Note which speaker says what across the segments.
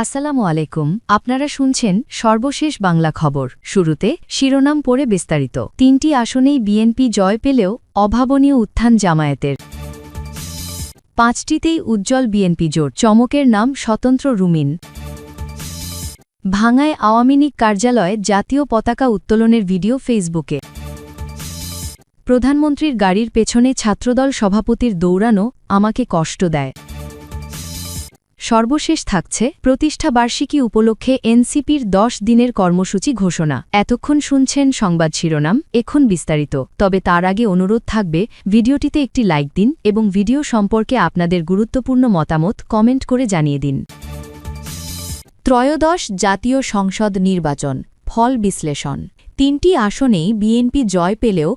Speaker 1: আসসালামু আলাইকুম। আপনারা শুনছেন সর্বশেষ বাংলা খবর। শুরুতে শিরোনাম পড়ে বিস্তারিত। ৩টি আসনেই বিএনপি জয় পেলেও অভাবনীয় উত্থান জামায়াতের। ৫টিতেই উজ্জ্বল বিএনপি জোট। চমকের নাম স্বতন্ত্র রুমিন। ভাঙায় আওয়ামী লীগ কার্যালয়ে জাতীয় পতাকা উত্তোলনের ভিডিও ফেসবুকে। প্রধানমন্ত্রীর গাড়ির পেছনে ছাত্রদল সভাপতির দৌড়ানো আমাকে কষ্ট দেয়। সর্বশেষ থাকছে প্রতিষ্ঠা বার্ষিকী উপলক্ষে এনসিপির ১০ দিনের কর্মসূচি ঘোষণা। এতক্ষণ শুনছেন সংবাদ শিরোনাম, এখন বিস্তারিত। তবে তার আগে অনুরোধ থাকবে ভিডিওটিতে একটি লাইক দিন এবং ভিডিও সম্পর্কে আপনাদের গুরুত্বপূর্ণ মতামত কমেন্ট করে জানিয়ে দিন। ত্রয়োদশ জাতীয় সংসদ নির্বাচন ফল বিশ্লেষণ। ৩টি আসনেই বিএনপি জয় পেলেও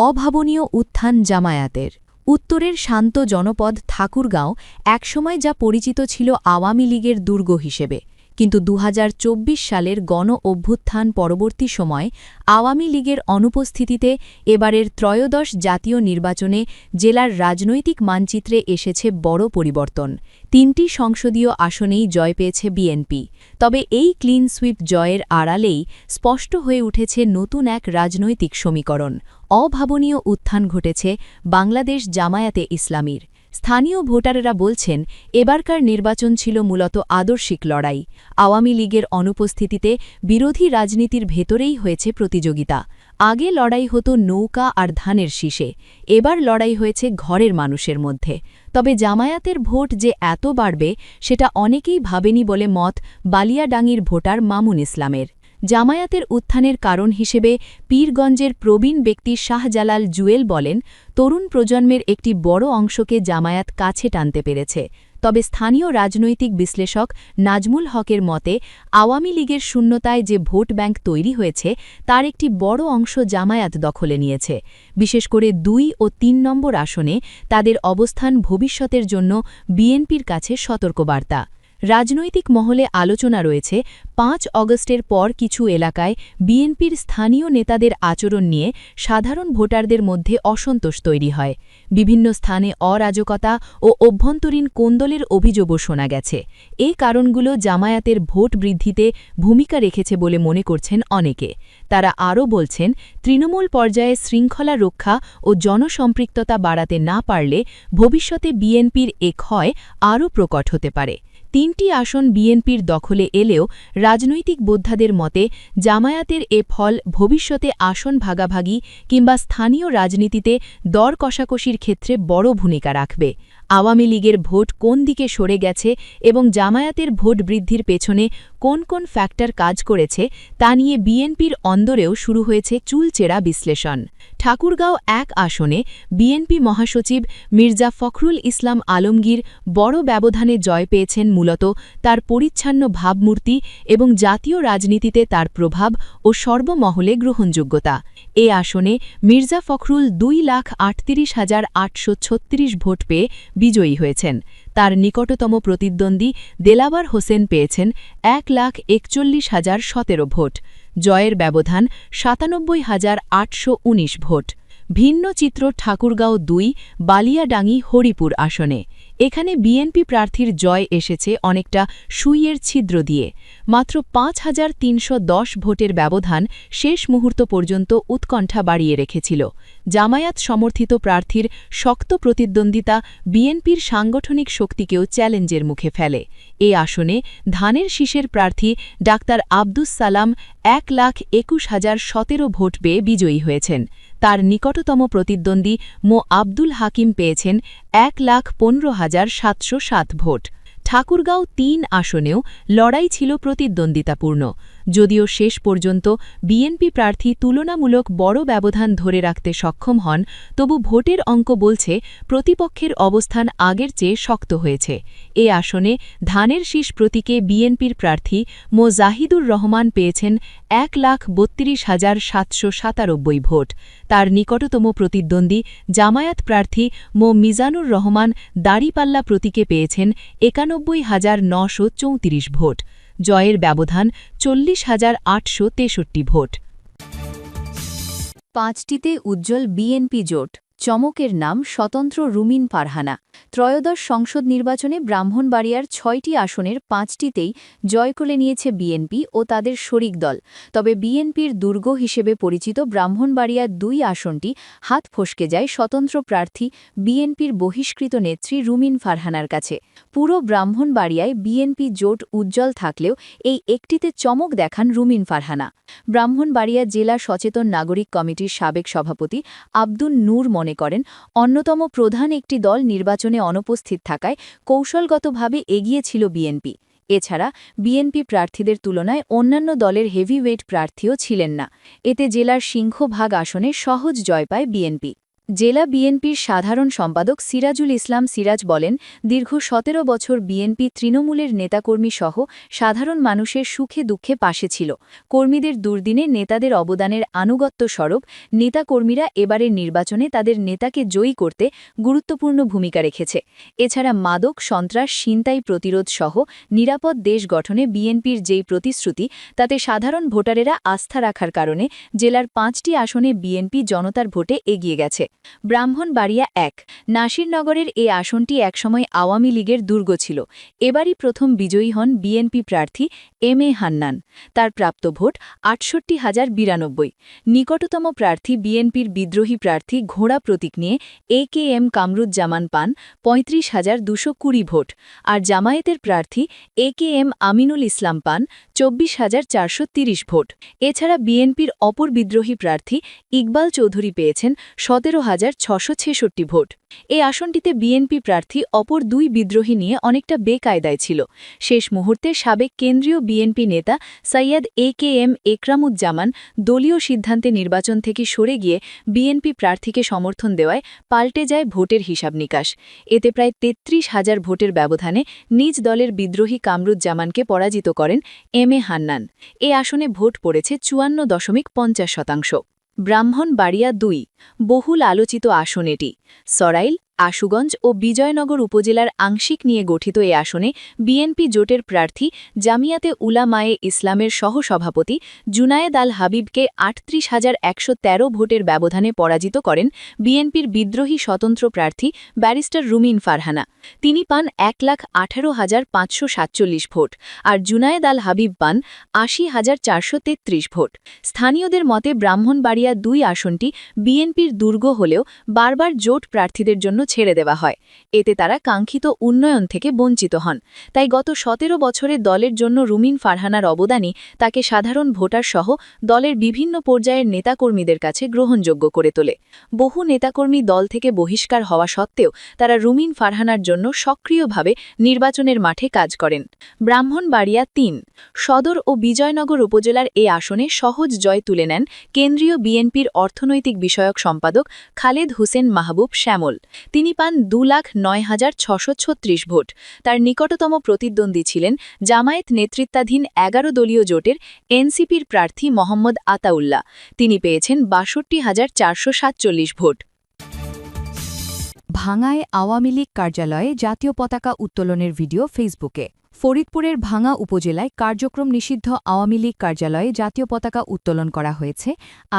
Speaker 1: অভাবনীয় উত্থান জামায়াতের। উত্তরের শান্ত জনপদ ঠাকুরগাঁও একসময় যা পরিচিত ছিল আওয়ামী লীগের দুর্গ হিসেবে, কিন্তু ২০২৪ সালের গণ অভ্যুত্থান পরবর্তী সময় আওয়ামী লীগের অনুপস্থিতিতে এবারের ত্রয়োদশ জাতীয় নির্বাচনে জেলার রাজনৈতিক মানচিত্রে এসেছে বড় পরিবর্তন। ৩টি সংসদীয় আসনেই জয় পেয়েছে বিএনপি। তবে এই ক্লিন সুইপ জয়ের আড়ালেই স্পষ্ট হয়ে উঠেছে নতুন এক রাজনৈতিক সমীকরণ। অভাবনীয় উত্থান ঘটেছে বাংলাদেশ জামায়াতে ইসলামীর। স্থানীয় ভোটারেরা বলছেন, এবারকার নির্বাচন ছিল মূলত আদর্শিক লড়াই। আওয়ামী লীগের অনুপস্থিতিতে বিরোধী রাজনীতির ভেতরেই হয়েছে প্রতিযোগিতা। আগে লড়াই হতো নৌকা আর ধানের শীষে, এবার লড়াই হয়েছে ঘরের মানুষের মধ্যে। তবে জামায়াতের ভোট যে এত বাড়বে সেটা অনেকেই ভাবেনি বলে মত বালিয়াডাঙ্গির ভোটার মামুন ইসলামের। জামায়াতের উত্থানের কারণ হিসেবে পীরগঞ্জের প্রবীণ ব্যক্তি শাহজালাল জুয়েল বলেন, তরুণ প্রজন্মের একটি বড় অংশকে জামায়াত কাছে টানতে পেরেছে। তবে স্থানীয় রাজনৈতিক বিশ্লেষক নাজমুল হকের মতে আওয়ামী লীগের শূন্যতায় যে ভোট ব্যাংক তৈরি হয়েছে তার একটি বড় অংশ জামায়াত দখলে নিয়েছে। বিশেষ করে ২ ও ৩ নম্বর আসনে তাদের অবস্থান ভবিষ্যতের জন্য বিএনপির কাছে সতর্কবার্তা। রাজনৈতিক মহলে আলোচনা রয়েছে ৫ অগস্টের পর কিছু এলাকায় বিএনপির স্থানীয় নেতাদের আচরণ নিয়ে সাধারণ ভোটারদের মধ্যে অসন্তোষ তৈরি হয়। বিভিন্ন স্থানে অরাজকতা ও অভ্যন্তরীণ কোন্দলের অভিযোগও শোনা গেছে। এই কারণগুলো জামায়াতের ভোট বৃদ্ধিতে ভূমিকা রেখেছে বলে মনে করছেন অনেকে। তারা আরও বলছেন, তৃণমূল পর্যায়ে শৃঙ্খলা রক্ষা ও জনসম্পৃক্ততা বাড়াতে না পারলে ভবিষ্যতে বিএনপির এ ক্ষয় আরও প্রকট হতে পারে। ৩টি আসন বিএনপির দখলে এলেও রাজনৈতিক বোদ্ধাদের মতে জামায়াতের এ ফল ভবিষ্যতে আসন ভাগাভাগি কিংবা স্থানীয় রাজনীতিতে দর কষাকষির ক্ষেত্রে বড় ভূমিকা রাখবে। আওয়ামী লীগের ভোট কোন দিকে সরে গেছে এবং জামায়াতের ভোট বৃদ্ধির পেছনে কোন কোন ফ্যাক্টর কাজ করেছে তা নিয়ে বিএনপির অন্দরেও শুরু হয়েছে চুলচেরা বিশ্লেষণ। ঠাকুরগাঁও ১ আসনে বিএনপি মহাসচিব মির্জা ফখরুল ইসলাম আলমগীর বড় ব্যবধানে জয় পেয়েছেন মূলত তার পরিচ্ছন্ন ভাবমূর্তি এবং জাতীয় রাজনীতিতে তার প্রভাব ও সর্বমহলে গ্রহণযোগ্যতা। এ আসনে মির্জা ফখরুল ২,৩৮,৮৩৬ ভোট পেয়ে বিজয়ী হয়েছেন। তার নিকটতম প্রতিদ্বন্দ্বী দেলাওয়ার হোসেন পেয়েছেন ১,৪১,০১৭ ভোট। জয়ের ব্যবধান ৯৭,৮১৯ ভোট। ভিন্ন চিত্র ঠাকুরগাঁও ২ বালিয়াডাঙ্গি হরিপুর আসনে। এখানে বিএনপি প্রার্থীর জয় এসেছে অনেকটা সুইয়ের ছিদ্র দিয়ে। মাত্র ৫,৩১০ ভোটের ব্যবধান শেষ মুহূর্ত পর্যন্ত উৎকণ্ঠা বাড়িয়ে রেখেছিল। জামায়াত সমর্থিত প্রার্থীর শক্ত প্রতিদ্বন্দ্বিতা বিএনপির সাংগঠনিক শক্তিকেও চ্যালেঞ্জের মুখে ফেলে। এ আসনে ধানের শীষের প্রার্থী ডাক্তার আব্দুস সালাম ১,২১,০১৭ ভোট পেয়ে বিজয়ী হয়েছেন। তার নিকটতম প্রতিদ্বন্দ্বী মো আব্দুল হাকিম পেয়েছেন ১,১৫,৭০৭ ভোট। ঠাকুরগাঁও ৩ আসনেও লড়াই ছিল প্রতিদ্বন্দ্বিতাপূর্ণ। যদিও শেষ পর্যন্ত বিএনপি প্রার্থী তুলনামূলক বড় ব্যবধান ধরে রাখতে সক্ষম হন, তবু ভোটের অঙ্ক বলছে প্রতিপক্ষের অবস্থান আগের চেয়ে শক্ত হয়েছে। এ আসনে ধানের শীষ প্রতীকে বিএনপির প্রার্থী মো জাহিদুর রহমান পেয়েছেন ১,৩২,৭৯৭ ভোট। তার নিকটতম প্রতিদ্বন্দ্বী জামায়াত প্রার্থী মো মিজানুর রহমান দাড়িপাল্লা প্রতীকে পেয়েছেন ৯১,৯৩৪ ভোট। জয়ের ব্যবধান ৪০,৮৬৩ ভোট। ৫টিতে উজ্জ্বল বিএনপি জোট। চমকের নাম স্বতন্ত্র রুমিন ফারহানা। ত্রয়োদশ সংসদ নির্বাচনে ব্রাহ্মণবাড়িয়ার ৬টি আসনের ৫টিতেই জয় করে নিয়েছে বিএনপি ও তাদের শরিক দল। তবে বিএনপির দুর্গ হিসেবে পরিচিত ব্রাহ্মণবাড়িয়ার ২ আসনটি হাত ফসকে যায় স্বতন্ত্র প্রার্থী বিএনপির বহিষ্কৃত নেত্রী রুমিন ফারহানার কাছে। পুরো ব্রাহ্মণবাড়িয়ায় বিএনপি জোট উজ্জ্বল থাকলেও এই একটিতে চমক দেখান রুমিন ফারহানা। ব্রাহ্মণবাড়িয়া জেলা সচেতন নাগরিক কমিটির সাবেক সভাপতি আব্দুন নূর মনে করেন, অন্যতম প্রধান একটি দল নির্বাচনে অনুপস্থিত থাকায় কৌশলগতভাবে এগিয়ে ছিল বিএনপি। এছাড়া বিএনপি প্রার্থীদের তুলনায় অন্যান্য দলের হেভিওয়েট প্রার্থীও ছিলেন না। এতে জেলার সিংহভাগ আসনে সহজ জয় পায় বিএনপি। জেলা বিএনপির সাধারণ সম্পাদক সিরাজুল ইসলাম সিরাজ বলেন, দীর্ঘ ১৭ বছর বিএনপি তৃণমূলের নেতাকর্মী সহ সাধারণ মানুষের সুখে দুঃখে পাশে ছিল। কর্মীদের দুর্দিনে নেতাদের অবদানের আনুগত্য স্বরূপ নেতাকর্মীরা এবারের নির্বাচনে তাদের নেতাকে জয়ী করতে গুরুত্বপূর্ণ ভূমিকা রেখেছে। এছাড়া মাদক, সন্ত্রাস, ছিনতাই প্রতিরোধ সহ নিরাপদ দেশ গঠনে বিএনপির যেই প্রতিশ্রুতি, তাতে সাধারণ ভোটারেরা আস্থা রাখার কারণে জেলার ৫টি আসনে বিএনপি জনতার ভোটে এগিয়ে গেছে। ব্রাহ্মণবাড়িয়া ১ নাসিরনগরের এ আসনটি একসময় আওয়ামী লীগের দুর্গ ছিল। এবারই প্রথম বিজয়ী হন বিএনপি প্রার্থী এম এ হান্নান। তার প্রাপ্ত ভোট ৬৮,০৯২। নিকটতম প্রার্থী বিএনপির বিদ্রোহী প্রার্থী ঘোড়া প্রতীক নিয়ে একেএম কামরুজ্জামান পান ৩৫,২২০ ভোট, আর জামায়াতের প্রার্থী একেএম আমিনুল ইসলাম পান ২৪,৪৩০ ভোট। এছাড়া বিএনপির অপর বিদ্রোহী প্রার্থী ইকবাল চৌধুরী পেয়েছেন ১৭,৬৬৬ ভোট। এই আসনটিতে বিএনপি প্রার্থী অপর ২ বিদ্রোহী নিয়ে অনেকটা বেকায়দায় ছিল। শেষ মুহূর্তে সাবেক কেন্দ্রীয় বিএনপি নেতা সৈয়দ একেএম একরামুজ্জামান দলীয় সিদ্ধান্তে নির্বাচন থেকে সরে গিয়ে বিএনপি প্রার্থীকে সমর্থন দেওয়ায় পাল্টে যায় ভোটের হিসাব নিকাশ। এতে প্রায় ৩৩,০০০ ভোটের ব্যবধানে নিজ দলের বিদ্রোহী কামরুজ্জামানকে পরাজিত করেন এম এ হান্নান। এ আসনে ভোট পড়েছে ৫৪.৫০%। ব্রাহ্মণবাড়িয়া ২ বহুল আলোচিত আসন এটি। সরাইল, আশুগঞ্জ ও বিজয়নগর উপজেলার আংশিক নিয়ে গঠিত এ আসনে বিএনপি জোটের প্রার্থী জামিয়াতে উলামায়ে ইসলামের সহসভাপতি জুনায়েদ আল হাবিবকে ৩৮,১১৩ ভোটের ব্যবধানে পরাজিত করেন বিএনপির বিদ্রোহী স্বতন্ত্র প্রার্থী ব্যারিস্টার রুমিন ফারহানা। তিনি পান ১,১৮,৫৪৭ ভোট, আর জুনায়েদ আল হাবিব পান ৮০,৪৩৩ ভোট। স্থানীয়দের মতে ব্রাহ্মণবাড়িয়া ২ আসনটি বিএনপির দুর্গ হলেও বারবার জোট প্রার্থীদের জন্য ছেড়ে দেওয়া হয়। এতে তারা কাঙ্ক্ষিত উন্নয়ন থেকে বঞ্চিত হন। তাই গত ১৭ বছরে দলের জন্য রুমিন ফারহানার অবদানই তাকে সাধারণ ভোটার সহ দলের বিভিন্ন পর্যায়ের নেতাকর্মীদের কাছে গ্রহণযোগ্য করে তোলে। বহু নেতাকর্মী দল থেকে বহিষ্কার হওয়া সত্ত্বেও তারা রুমিন ফারহানার জন্য সক্রিয়ভাবে নির্বাচনের মাঠে কাজ করেন। ব্রাহ্মণবাড়িয়া ৩ সদর ও বিজয়নগর উপজেলার এ আসনে সহজ জয় তুলে নেন কেন্দ্রীয় বিএনপির অর্থনৈতিক বিষয়ক সম্পাদক খালেদ হোসেন মাহবুব শ্যামল। তিনি পান ২,০৯,৬৩৬ ভোট। তার নিকটতম প্রতিদ্বন্দ্বী ছিলেন জামায়াত নেতৃত্বাধীন ১১ দলীয় জোটের এনসিপির প্রার্থী মোহাম্মদ আতাউল্লাহ। তিনি পেয়েছেন ৬২,৪৪৭ ভোট। ভাঙায় আওয়ামী লীগ কার্যালয়ে জাতীয় পতাকা উত্তোলনের ভিডিও ফেসবুকে। ফরিদপুরের ভাঙা উপজেলায় কার্যক্রম নিষিদ্ধ আওয়ামী লীগ কার্যালয়ে জাতীয় পতাকা উত্তোলন করা হয়েছে।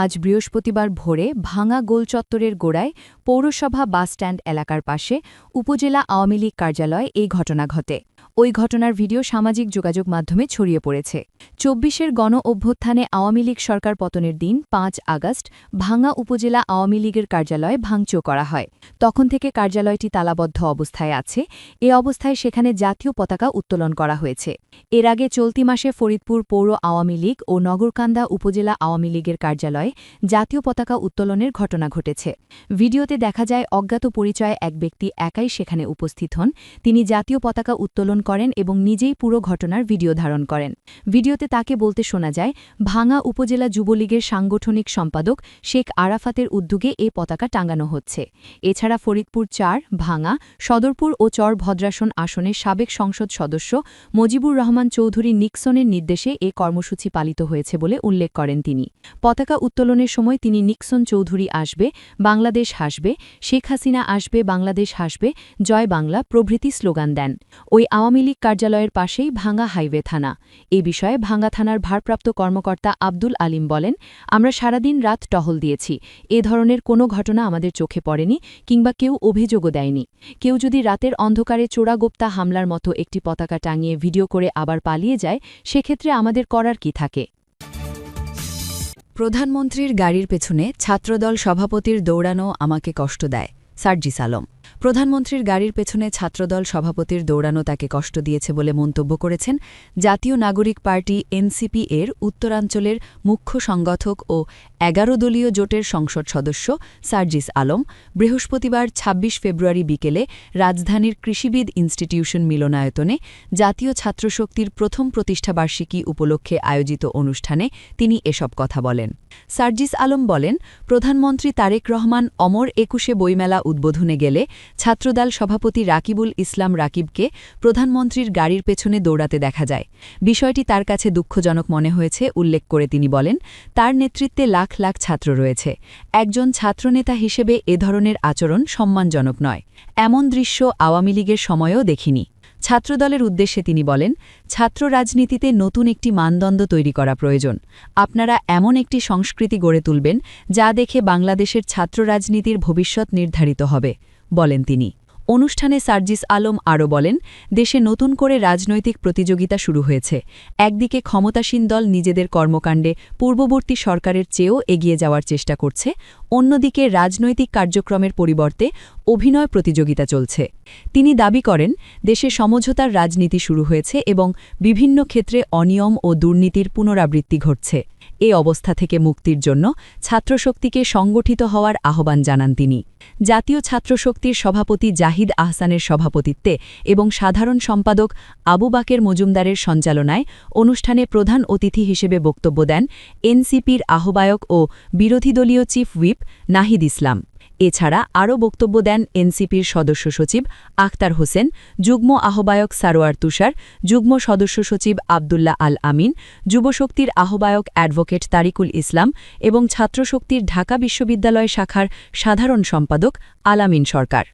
Speaker 1: আজ বৃহস্পতিবার ভোরে ভাঙা গোলচত্বরের গোড়ায় পৌরসভা বাসস্ট্যান্ড এলাকার পাশে উপজেলা আওয়ামী লীগ কার্যালয়ে এই ঘটনা ঘটে। ওই ঘটনার ভিডিও সামাজিক যোগাযোগ মাধ্যমে ছড়িয়ে পড়েছে। ২৪-এর গণ অভ্যুত্থানে আওয়ামী লীগ সরকার পতনের দিন ৫ আগস্ট ভাঙা উপজেলা আওয়ামী লীগের কার্যালয়ে ভাঙচুর করা হয়। তখন থেকে কার্যালয়টি তালাবদ্ধ অবস্থায় আছে। এ অবস্থায় সেখানে জাতীয় পতাকা উত্তোলন করা হয়েছে। এর আগে চলতি মাসে ফরিদপুর পৌর আওয়ামী লীগ ও নগরকান্দা উপজেলা আওয়ামী লীগের কার্যালয়ে জাতীয় পতাকা উত্তোলনের ঘটনা ঘটেছে। ভিডিওতে দেখা যায় অজ্ঞাত পরিচয়ে এক ব্যক্তি একাই সেখানে উপস্থিত হন। তিনি জাতীয় পতাকা উত্তোলন করেন এবং নিজেই পুরো ঘটনার ভিডিও ধারণ করেন। ভিডিওতে তাকে বলতে শোনা যায়, ভাঙা উপজেলা যুবলীগের সাংগঠনিক সম্পাদক শেখ আরাফাতের উদ্যোগে এ পতাকা টাঙানো হচ্ছে। এছাড়া ফরিদপুর ৪, ভাঙা, সদরপুর ও চর ভদ্রাসন আসনের সাবেক সংসদ সদস্য মজিবুর রহমান চৌধুরী নিক্সনের নির্দেশে এ কর্মসূচি পালিত হয়েছে বলে উল্লেখ করেন তিনি। পতাকা উত্তোলনের সময় তিনি নিক্সন চৌধুরী আসবে, বাংলাদেশ হাসবে, শেখ হাসিনা আসবে, বাংলাদেশ হাসবে, জয় বাংলা প্রভৃতি স্লোগান দেন। ওই আওয়ামী লীগ কার্যালয়ের পাশেই ভাঙ্গা হাইওয়ে থানা। এ বিষয়ে ভাঙ্গা থানার ভারপ্রাপ্ত কর্মকর্তা আব্দুল আলিম বলেন, আমরা সারাদিন রাত টহল দিয়েছি। এ ধরনের কোনো ঘটনা আমাদের চোখে পড়েনি কিংবা কেউ অভিযোগও দেয়নি। কেউ যদি রাতের অন্ধকারে চোরাগোপ্তা হামলার মতো একটি পতাকা টাঙিয়ে ভিডিও করে আবার পালিয়ে যায়, সেক্ষেত্রে আমাদের করার কি থাকে? প্রধানমন্ত্রীর গাড়ির পেছনে ছাত্রদল সভাপতির দৌড়ানো আমাকে কষ্ট দেয়। সার্জিস আলম। প্রধানমন্ত্রীর গাড়ির পেছনে ছাত্রদল সভাপতির দৌড়ানো তাকে কষ্ট দিয়েছে বলে মন্তব্য করেছেন জাতীয় নাগরিক পার্টি এনসিপি এর উত্তরাঞ্চলের মুখ্য সংগঠক ও ১১ দলীয় জোটের সংসদ সদস্য সার্জিস আলম বৃহস্পতিবার ২৬ ফেব্রুয়ারি বিকেলে রাজধানীর কৃষিবিদ ইনস্টিটিউশন মিলনায়তনে জাতীয় ছাত্রশক্তির প্রথম প্রতিষ্ঠাবার্ষিকী উপলক্ষে আয়োজিত অনুষ্ঠানে তিনি এসব কথা বলেন। সার্জিস আলম বলেন, প্রধানমন্ত্রী তারেক রহমান অমর ২১ বইমেলা উদ্বোধনে গেলে ছাত্রদল সভাপতি রাকিবুল ইসলাম রাকিবকে প্রধানমন্ত্রীর গাড়ির পেছনে দৌড়াতে দেখা যায়। বিষয়টি তার কাছে দুঃখজনক মনে হয়েছে উল্লেখ করে তিনি বলেন, তার নেতৃত্বে লাখ লাখ ছাত্র রয়েছে। একজন ছাত্রনেতা হিসেবে এ ধরনের আচরণ সম্মানজনক নয়। এমন দৃশ্য আওয়ামী লীগের সময়েও দেখিনি। ছাত্রদলের উদ্দেশ্যে তিনি বলেন, ছাত্র রাজনীতিতে নতুন একটি মানদণ্ড তৈরি করা প্রয়োজন। আপনারা এমন একটি সংস্কৃতি গড়ে তুলবেন যা দেখে বাংলাদেশের ছাত্র রাজনীতির ভবিষ্যৎ নির্ধারিত হবে, বলেন তিনি। অনুষ্ঠানে সার্জিস আলম আরও বলেন, দেশে নতুন করে রাজনৈতিক প্রতিযোগিতা শুরু হয়েছে। একদিকে ক্ষমতাসীন দল নিজেদের কর্মকাণ্ডে পূর্ববর্তী সরকারের চেয়েও এগিয়ে যাওয়ার চেষ্টা করছে, অন্যদিকে রাজনৈতিক কার্যক্রমের পরিবর্তে অভিনয় প্রতিযোগিতা চলছে। তিনি দাবি করেন, দেশে সমঝোতার রাজনীতি শুরু হয়েছে এবং বিভিন্ন ক্ষেত্রে অনিয়ম ও দুর্নীতির পুনরাবৃত্তি ঘটছে। এ অবস্থা থেকে মুক্তির জন্য ছাত্রশক্তিকে সংগঠিত হওয়ার আহ্বান জানান তিনি। জাতীয় ছাত্রশক্তির সভাপতি জাহিদ আহসানের সভাপতিত্বে এবং সাধারণ সম্পাদক আবু বাকের মজুমদারের সঞ্চালনায় অনুষ্ঠানে প্রধান অতিথি হিসেবে বক্তব্য দেন এনসিপির আহ্বায়ক ও বিরোধী দলীয় চিফ হুইপ নাহিদ ইসলাম। এছাড়া আরও বক্তব্য দেন এনসিপির সদস্য সচিব আখতার হোসেন, যুগ্ম আহ্বায়ক সারোয়ার তুষার, যুগ্ম সদস্য সচিব আবদুল্লাহ আল আমিন, যুবশক্তির আহ্বায়ক অ্যাডভোকেট তারিকুল ইসলাম এবং ছাত্রশক্তির ঢাকা বিশ্ববিদ্যালয় শাখার সাধারণ সম্পাদক আলামিন সরকার।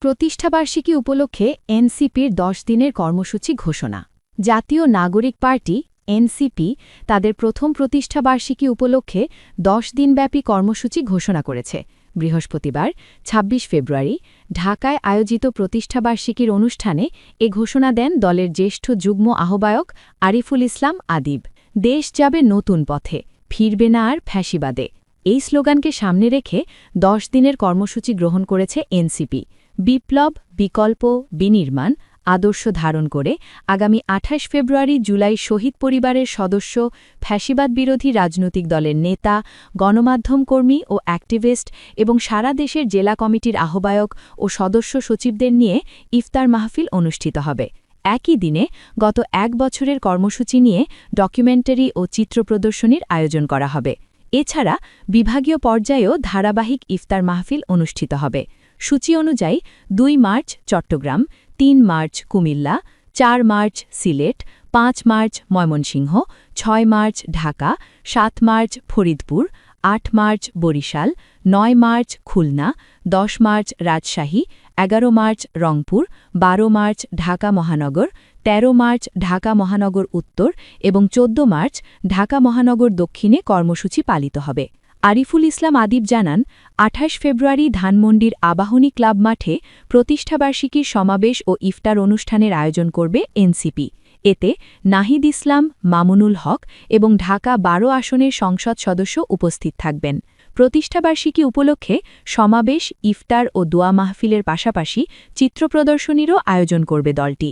Speaker 1: প্রতিষ্ঠাবার্ষিকী উপলক্ষে এনসিপির ১০ দিনের কর্মসূচি ঘোষণা। জাতীয় নাগরিক পার্টি এনসিপি তাদের প্রথম প্রতিষ্ঠাবার্ষিকী উপলক্ষে ১০ দিনব্যাপী কর্মসূচি ঘোষণা করেছে। বৃহস্পতিবার ২৬ ফেব্রুয়ারি ঢাকায় আয়োজিত প্রতিষ্ঠাবার্ষিকীর অনুষ্ঠানে এ ঘোষণা দেন দলের জ্যেষ্ঠ যুগ্ম আহ্বায়ক আরিফুল ইসলাম আদিব। দেশ যাবে নতুন পথে, ফিরবে না আর ফ্যাসিবাদে। এই স্লোগানকে সামনে রেখে ১০ দিনের কর্মসূচি গ্রহণ করেছে এনসিপি। বিপ্লব, বিকল্প, বিনির্মাণ আদর্শ ধারণ করে আগামী ২৮ ফেব্রুয়ারি জুলাই শহীদ পরিবারের সদস্য, ফ্যাসিবাদ বিরোধী রাজনৈতিক দলের নেতা, গণমাধ্যম কর্মী ও অ্যাক্টিভিস্ট এবং সারা দেশের জেলা কমিটির আহ্বায়ক ও সদস্য সচিবদের নিয়ে ইফতার মাহফিল অনুষ্ঠিত হবে। একই দিনে গত ১ বছরের কর্মসূচি নিয়ে ডকুমেন্টারি ও চিত্র প্রদর্শনীর আয়োজন করা হবে। এছাড়া বিভাগীয় পর্যায়েও ধারাবাহিক ইফতার মাহফিল অনুষ্ঠিত হবে। সূচি অনুযায়ী ২ March Chittagong, ৩ March Comilla, ৪ March Sylhet, ৫ March Mymensingh, ৬ March Dhaka, ৭ March Faridpur, ৮ March Barisal, ৯ March Khulna, ১০ March Rajshahi, ১১ March Rangpur, ১২ March Dhaka মহানগর, ১৩ মার্চ ঢাকা মহানগর উত্তর এবং ১৪ মার্চ ঢাকা মহানগর দক্ষিণে কর্মসূচি পালিত হবে। আরিফুল ইসলাম আদিব জানান, ২৮ ফেব্রুয়ারি ধানমন্ডির আবাহনী ক্লাব মাঠে প্রতিষ্ঠাবার্ষিকীর সমাবেশ ও ইফতার অনুষ্ঠানের আয়োজন করবে এনসিপি। এতে নাহিদ ইসলাম, মামুনুল হক এবং ঢাকা ১২ আসনের সংসদ সদস্য উপস্থিত থাকবেন। প্রতিষ্ঠাবার্ষিকী উপলক্ষে সমাবেশ, ইফতার ও দোয়া মাহফিলের পাশাপাশি চিত্র প্রদর্শনীরও আয়োজন করবে দলটি।